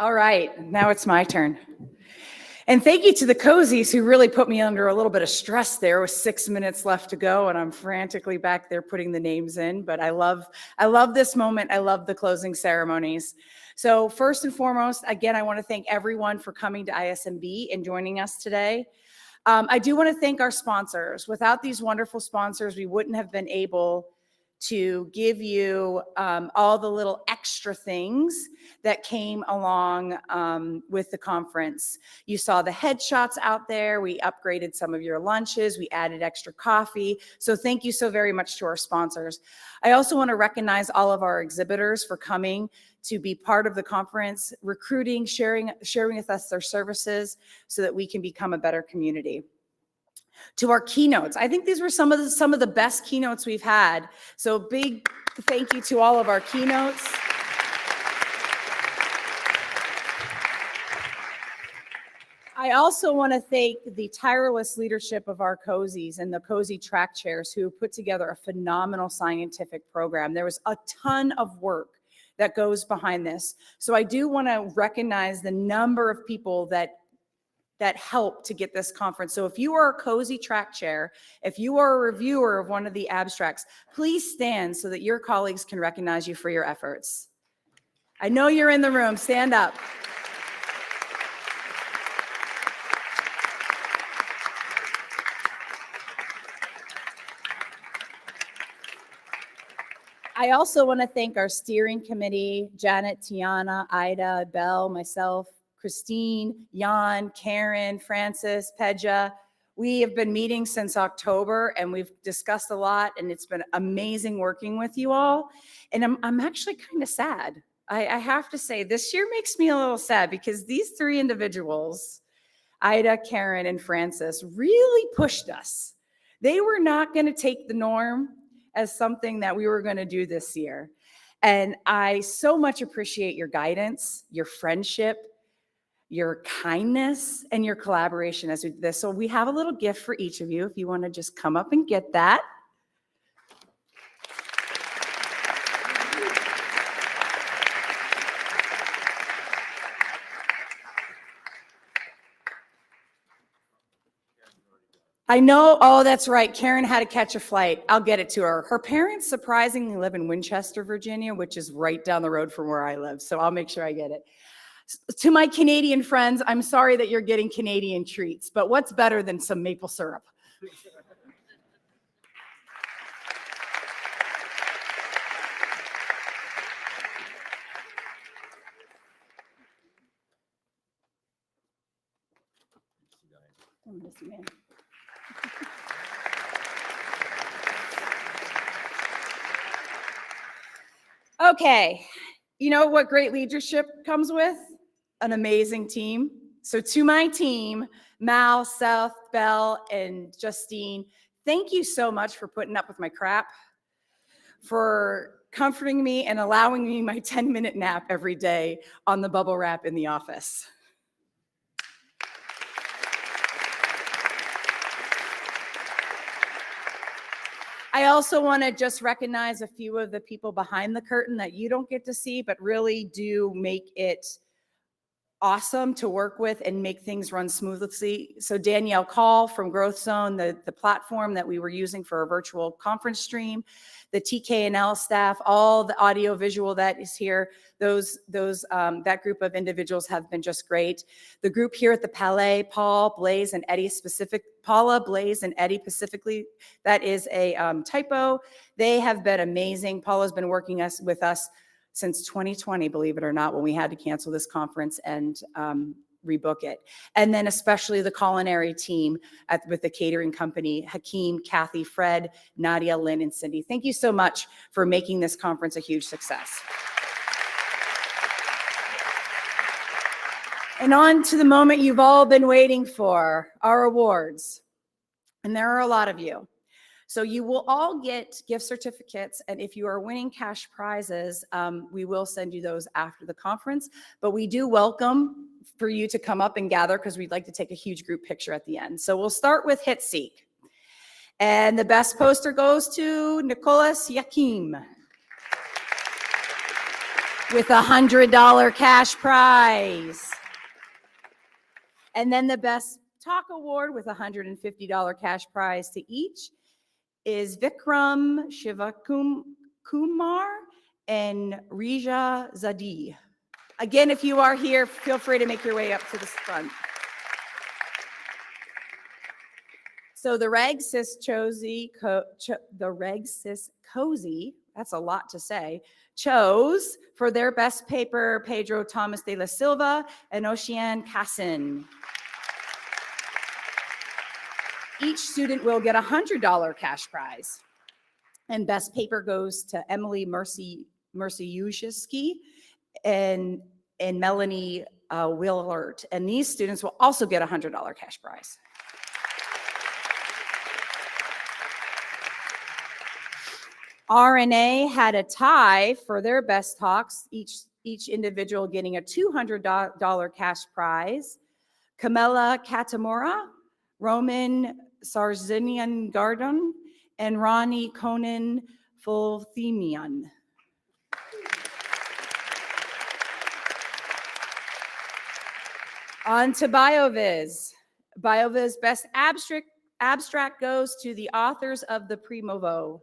All right, now it's my turn. And thank you to the cozies who really put me under a little bit of stress there with 6 minutes left to go, and I'm frantically back there putting the names in. But I love this moment. I love the closing ceremonies. So first and foremost, again, I want to thank everyone for coming to ISMB and joining us today. I do want to thank our sponsors. Without these wonderful sponsors, we wouldn't have been able to give you all the little extra things that came along with the conference. You saw the headshots out there. We upgraded some of your lunches. We added extra coffee. So thank you so very much to our sponsors. I also want to recognize all of our exhibitors for coming to be part of the conference, recruiting, sharing with us their services so that we can become a better community. To our keynotes, I think these were some of the best keynotes we've had. So big thank you to all of our keynotes. I also want to thank the tireless leadership of our cozies and the cozy track chairs who put together a phenomenal scientific program. There was a ton of work that goes behind this. So I do want to recognize the number of people that helped to get this conference. So if you are a cozy track chair, if you are a reviewer of one of the abstracts, please stand so that your colleagues can recognize you for your efforts. I know you're in the room, stand up. I also want to thank our steering committee, Janet, Tiana, Ida, Belle, myself, Christine, Jan, Karen, Francis, Pedja. We have been meeting since October and we've discussed a lot and it's been amazing working with you all. And I'm actually kind of sad. I have to say this year makes me a little sad because these three individuals, Ida, Karen, and Francis, really pushed us. They were not going to take the norm as something that we were going to do this year. And I so much appreciate your guidance, your friendship, your kindness, and your collaboration as we do this. So we have a little gift for each of you if you want to just come up and get that. I know, oh, that's right. Karen had to catch a flight. I'll get it to her. Her parents surprisingly live in Winchester, Virginia, which is right down the road from where I live. So I'll make sure I get it. To my Canadian friends, I'm sorry that you're getting Canadian treats, but what's better than some maple syrup? I'm missing it. Okay, you know what great leadership comes with? An amazing team. So to my team, Mal, Seth, Belle, and Justine, thank you so much for putting up with my crap, for comforting me and allowing me my 10-minute nap every day on the bubble wrap in the office. I also want to just recognize a few of the people behind the curtain that you don't get to see, but really do make it awesome to work with and make things run smoothly. So Danielle Call from Growth Zone, the platform that we were using for a virtual conference stream, the TKNL staff, all the audio visual that is here, that group of individuals have been just great. The group here at the Palais, Paula, Blaze, and Eddie specifically, that is a typo. They have been amazing. Paula's been working with us since 2020, believe it or not, when we had to cancel this conference and rebook it. And then especially the culinary team with the catering company, Hakeem, Kathy, Fred, Nadia, Lynn, and Cindy. Thank you so much for making this conference a huge success. And on to the moment you've all been waiting for, our awards. And there are a lot of you. So you will all get gift certificates, and if you are winning cash prizes, we will send you those after the conference. But we do welcome for you to come up and gather because we'd like to take a huge group picture at the end. So we'll start with HitSeek. And the best poster goes to Nicholas Yakim. with a $100 cash prize. And then the Best Talk Award with a $150 cash prize to each is Vikram Shivakumar and Rija Zadi. Again, if you are here, feel free to make your way up to the front. So the Reg Cis Cozy, that's a lot to say, chose for their best paper Pedro Thomas de la Silva and Ocean Cassin. Each student will get a $100 cash prize. And best paper goes to Emily Merciuszewski and Melanie Willert. And these students will also get a $100 cash prize. RNA had a tie for their best talks, each individual getting a $200 cash prize. Camilla Katamura, Roman Sarzinian Gardon, and Ronnie Conan Fulthemian. On to BioViz. BioViz best abstract goes to the authors of the Primovo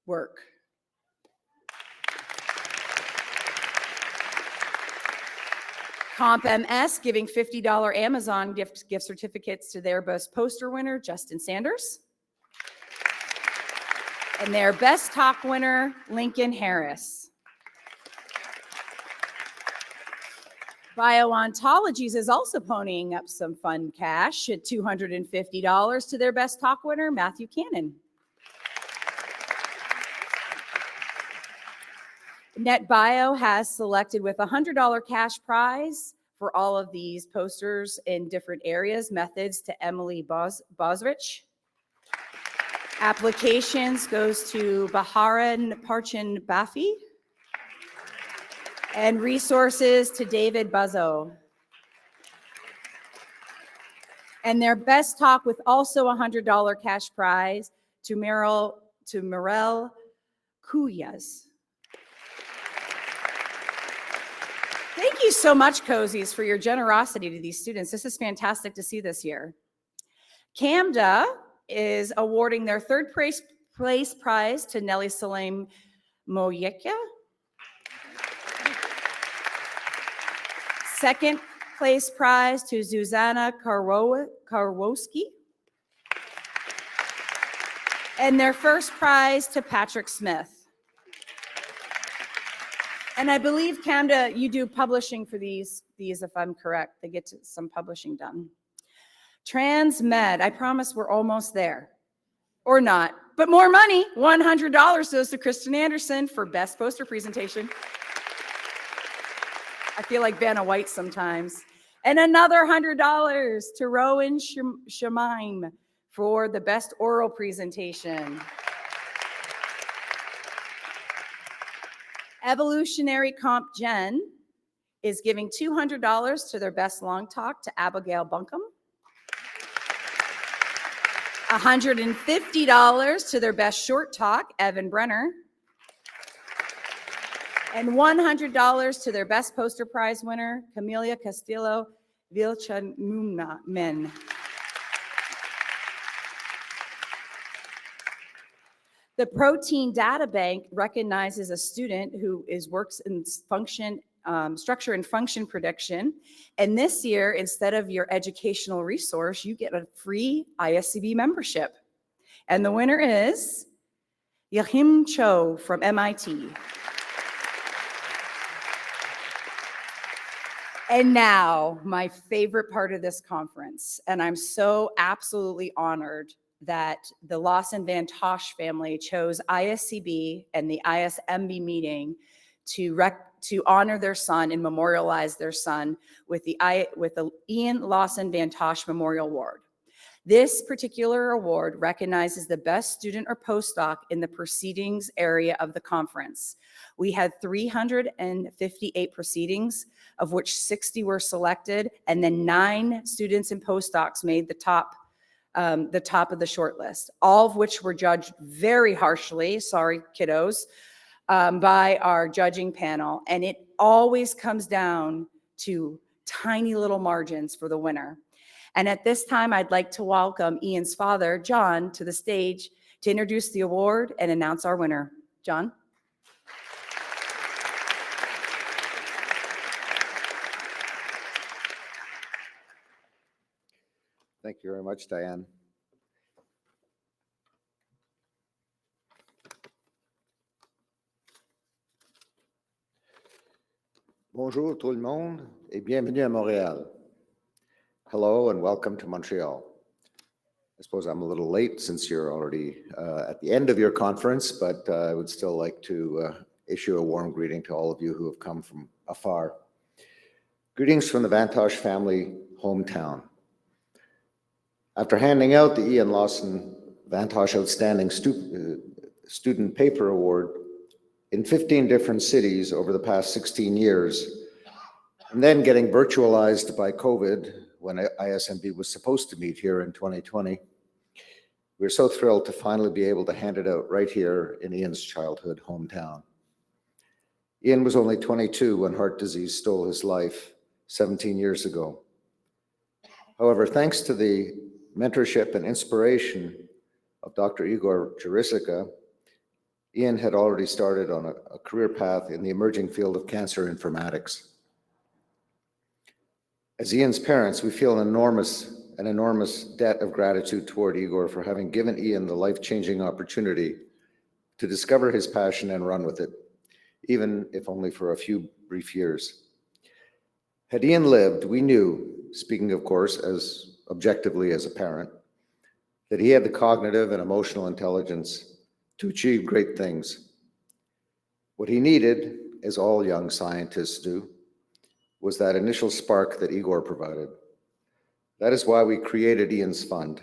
work. Comp MS giving $50 Amazon gift certificates to their best poster winner, Justin Sanders. And their best talk winner, Lincoln Harris. BioOntologies is also ponying up some fun cash at $250 to their best talk winner, Matthew Cannon. NetBio has selected with a $100 cash prize for all of these posters in different areas, methods to Emily Bosrich. Applications goes to Baharan Parchin Bafi. And resources to David Buzzo. And their best talk with also a $100 cash prize to Mirel Cuyas. Thank you so much, Cozies, for your generosity to these students. This is fantastic to see this year. CAMDA is awarding their third place prize to Nelly Salim Moyekia. Second place prize to Zuzana Karwoski. And their first prize to Patrick Smith. And I believe, CAMDA, you do publishing for these, if I'm correct. They get some publishing done. Transmed, I promise we're almost there. Or not, but more money. $100 goes to Kristen Anderson for best poster presentation. I feel like Vanna White sometimes. And another $100 to Rowan Shemaim for the best oral presentation. Evolutionary Comp Gen is giving $200 to their best long talk to Abigail Bunkum. $150 to their best short talk, Evan Brenner. And $100 to their best poster prize winner, Camelia Castillo Vilchanmen. The Protein Data Bank recognizes a student who works in structure and function prediction. And this year, instead of your educational resource, you get a free ISCB membership. And the winner is Yahim Cho from MIT. And now, my favorite part of this conference, and I'm so absolutely honored that the Lawson Van Tosh family chose ISCB and the ISMB meeting to honor their son and memorialize their son with the Ian Lawson Van Tosh Memorial Award. This particular award recognizes the best student or postdoc in the proceedings area of the conference. We had 358 proceedings, of which 60 were selected, and then 9 students and postdocs made the top of the short list, all of which were judged very harshly, sorry kiddos, by our judging panel, and it always comes down to tiny little margins for the winner. And at this time, I'd like to welcome Ian's father, John, to the stage to introduce the award and announce our winner. John? Thank you very much, Diane. Bonjour tout le monde et bienvenue à Montréal. Hello and welcome to Montreal. I suppose I'm a little late since you're already at the end of your conference, but I would still like to issue a warm greeting to all of you who have come from afar. Greetings from the Vantosh family hometown. After handing out the Ian Lawson Vantosh Outstanding Student Paper Award in 15 different cities over the past 16 years, and then getting virtualized by COVID when ISMB was supposed to meet here in 2020, we're so thrilled to finally be able to hand it out right here in Ian's childhood hometown. Ian was only 22 when heart disease stole his life 17 years ago. However, thanks to the mentorship and inspiration of Dr. Igor Jurisica, Ian had already started on a career path in the emerging field of cancer informatics. As Ian's parents, we feel an enormous debt of gratitude toward Igor for having given Ian the life-changing opportunity to discover his passion and run with it, even if only for a few brief years. Had Ian lived, we knew, speaking of course as objectively as a parent, that he had the cognitive and emotional intelligence to achieve great things. What he needed, as all young scientists do, was that initial spark that Igor provided. That is why we created Ian's Fund,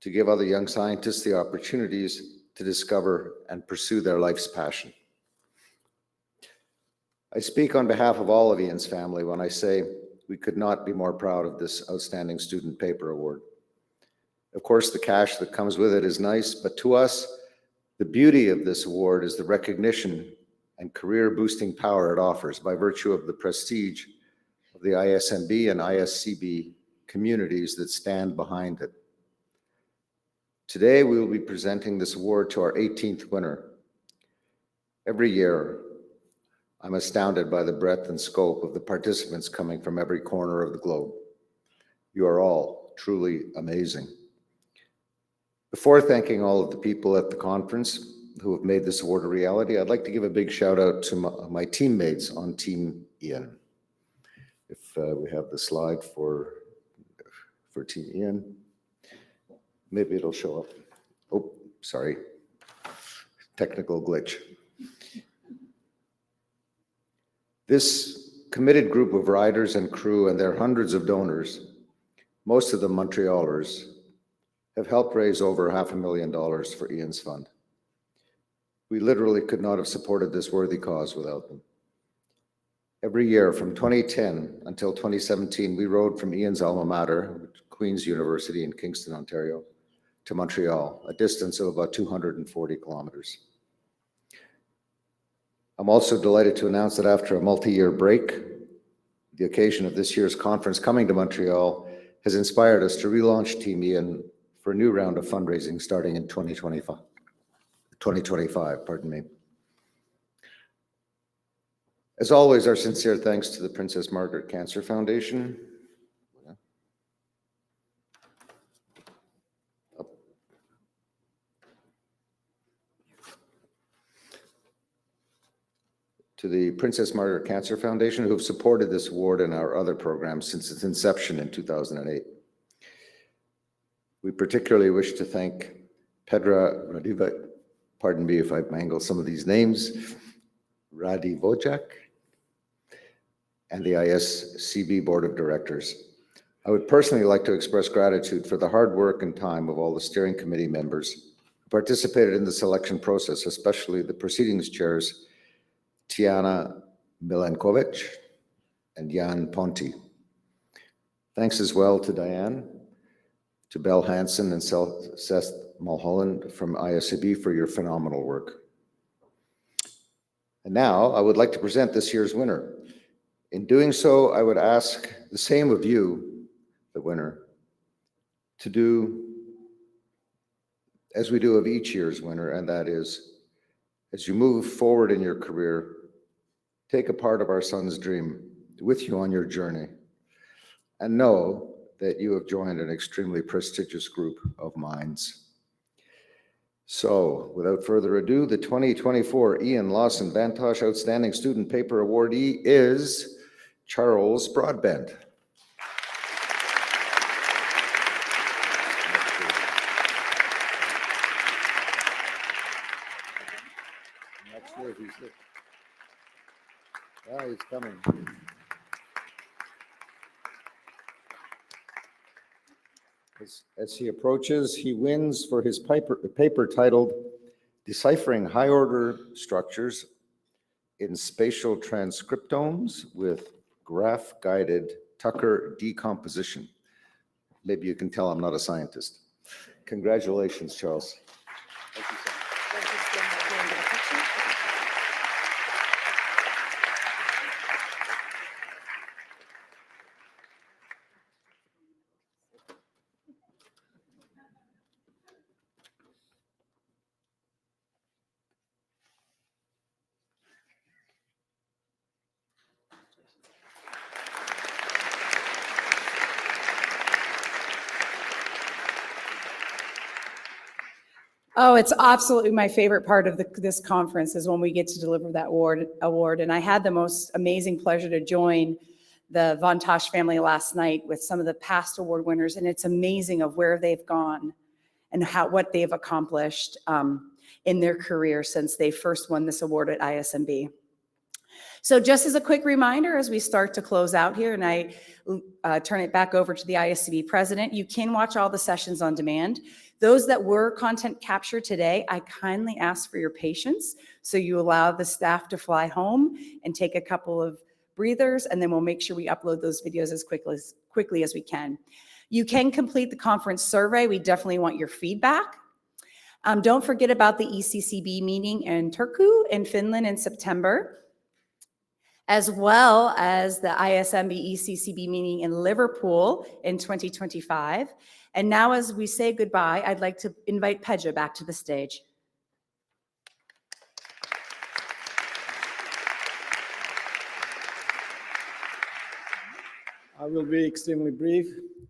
to give other young scientists the opportunities to discover and pursue their life's passion. I speak on behalf of all of Ian's family when I say we could not be more proud of this Outstanding Student Paper Award. Of course, the cash that comes with it is nice, but to us, the beauty of this award is the recognition and career-boosting power it offers by virtue of the prestige of the ISMB and ISCB communities that stand behind it. Today, we will be presenting this award to our 18th winner. Every year, I'm astounded by the breadth and scope of the participants coming from every corner of the globe. You are all truly amazing. Before thanking all of the people at the conference who have made this award a reality, I'd like to give a big shout out to my teammates on Team Ian. If we have the slide for Team Ian, maybe it'll show up. Oh, sorry, technical glitch. This committed group of riders and crew and their hundreds of donors, most of them Montrealers, have helped raise over $500,000 for Ian's Fund. We literally could not have supported this worthy cause without them. Every year from 2010 until 2017, we rode from Ian's alma mater, Queen's University in Kingston, Ontario, to Montreal, a distance of about 240 kilometers. I'm also delighted to announce that after a multi-year break, the occasion of this year's conference coming to Montreal has inspired us to relaunch Team Ian for a new round of fundraising starting in 2025, pardon me. As always, our sincere thanks to the Princess Margaret Cancer Foundation. To the Princess Margaret Cancer Foundation, who have supported this award and our other programs since its inception in 2008. We particularly wish to thank Pedra Radivoje, pardon me if I mangle some of these names, Radivojak, and the ISCB Board of Directors. I would personally like to express gratitude for the hard work and time of all the steering committee members who participated in the selection process, especially the proceedings chairs, Tiana Milenkovic and Jan Ponti. Thanks as well to Diane, to Belle Hansen and Seth Mulholland from ISCB for your phenomenal work. And now I would like to present this year's winner. In doing so, I would ask the same of you, the winner, to do as we do of each year's winner, and that is, as you move forward in your career, take a part of our son's dream with you on your journey, and know that you have joined an extremely prestigious group of minds. So, without further ado, the 2024 Ian Lawson Bantosh Outstanding Student Paper Awardee is Charles Broadbent. He's coming. As he approaches, he wins for his paper titled Deciphering High-Order Structures in Spatial Transcriptomes with Graph-Guided Tucker Decomposition. Maybe you can tell I'm not a scientist. Congratulations, Charles. Thank you, sir. Oh, it's absolutely my favorite part of this conference is when we get to deliver that award. And I had the most amazing pleasure to join the Von Tosh family last night with some of the past award winners. And it's amazing of where they've gone and what they've accomplished in their career since they first won this award at ISMB. So just as a quick reminder, as we start to close out here, and I turn it back over to the ISMB president, you can watch all the sessions on demand. Those that were content captured today, I kindly ask for your patience. So you allow the staff to fly home and take a couple of breathers, and then we'll make sure we upload those videos as quickly as we can. You can complete the conference survey. We definitely want your feedback. Don't forget about the ECCB meeting in Turku in Finland in September, as well as the ISMB ECCB meeting in Liverpool in 2025. And now as we say goodbye, I'd like to invite Pedja back to the stage. I will be extremely brief.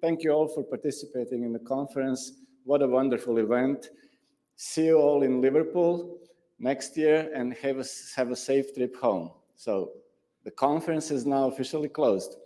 Thank you all for participating in the conference. What a wonderful event. See you all in Liverpool next year and have a safe trip home. So the conference is now officially closed.